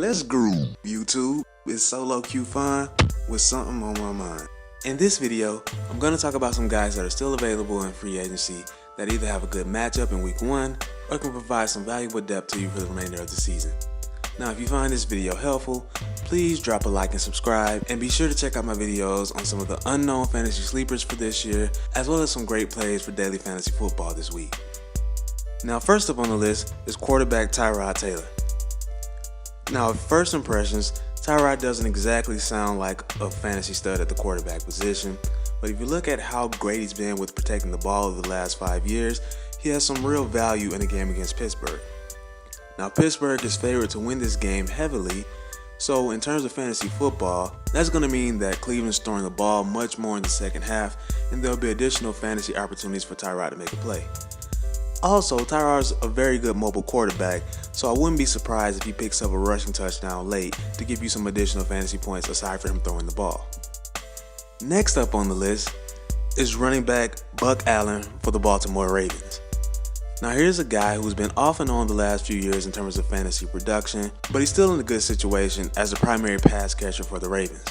Let's groove, YouTube. It's solo QueFine with something on my mind. In this video, I'm going to talk about some guys that are still available in free agency that either have a good matchup in week 1 or can provide some valuable depth to you for the remainder of the season. Now, if you find this video helpful, please drop a like and subscribe, and be sure to check out my videos on some of the unknown fantasy sleepers for this year, as well as some great plays for daily fantasy football this week. Now, first up on the list is quarterback Tyrod Taylor. Now, at first impressions, Tyrod doesn't exactly sound like a fantasy stud at the quarterback position, but if you look at how great he's been with protecting the ball over the last 5 years, he has some real value in a game against Pittsburgh. Now, Pittsburgh is favored to win this game heavily, so in terms of fantasy football, that's going to mean that Cleveland's throwing the ball much more in the second half, and there'll be additional fantasy opportunities for Tyrod to make a play. Also, Tyrod's a very good mobile quarterback, so I wouldn't be surprised if he picks up a rushing touchdown late to give you some additional fantasy points aside from him throwing the ball. Next up on the list is running back Buck Allen for the Baltimore Ravens. Now, here's a guy who's been off and on the last few years in terms of fantasy production, but he's still in a good situation as the primary pass catcher for the Ravens.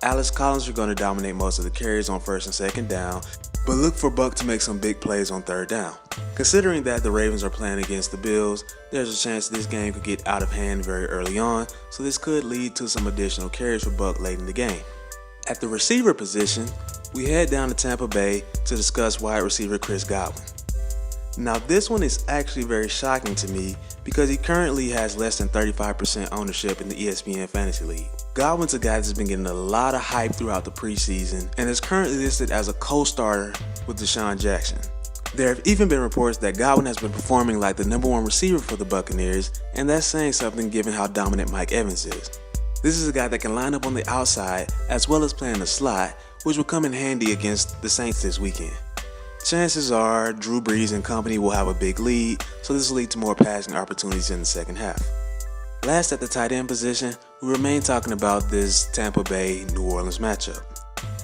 Alex Collins are going to dominate most of the carries on first and second down, but look for Buck to make some big plays on third down. Considering that the Ravens are playing against the Bills, there's a chance this game could get out of hand very early on, so this could lead to some additional carries for Buck late in the game. At the receiver position, we head down to Tampa Bay to discuss wide receiver Chris Godwin. Now, this one is actually very shocking to me because he currently has less than 35% ownership in the ESPN Fantasy League. Godwin's a guy that's been getting a lot of hype throughout the preseason and is currently listed as a co-starter with Deshaun Jackson. There have even been reports that Godwin has been performing like the #1 receiver for the Buccaneers, and that's saying something given how dominant Mike Evans is. This is a guy that can line up on the outside as well as play in the slot, which will come in handy against the Saints this weekend. Chances are Drew Brees and company will have a big lead, so this will lead to more passing opportunities in the second half. Last, at the tight end position, we remain talking about this Tampa Bay-New Orleans matchup.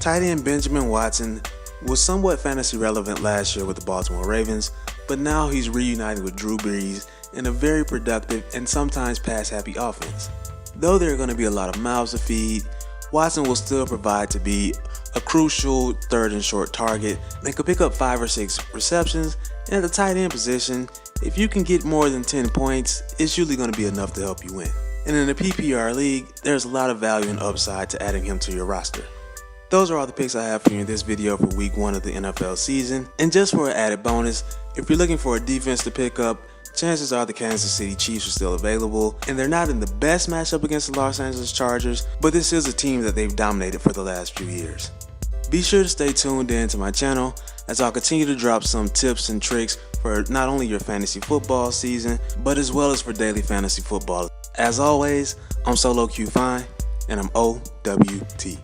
Tight end Benjamin Watson was somewhat fantasy relevant last year with the Baltimore Ravens, but now he's reuniting with Drew Brees in a very productive and sometimes pass-happy offense. Though there are going to be a lot of mouths to feed, Watson will still provide to be a crucial third and short target and could pick up 5 or 6 receptions, and at the tight end position, if you can get more than 10 points, it's usually going to be enough to help you win. And in a PPR league, there's a lot of value and upside to adding him to your roster. Those are all the picks I have for you in this video for week 1 of the NFL season. And just for an added bonus, if you're looking for a defense to pick up, chances are the Kansas City Chiefs are still available, and they're not in the best matchup against the Los Angeles Chargers, but this is a team that they've dominated for the last few years. Be sure to stay tuned in to my channel as I'll continue to drop some tips and tricks for not only your fantasy football season, but as well as for daily fantasy football. As always, I'm Solo QueFine, and I'm OWT.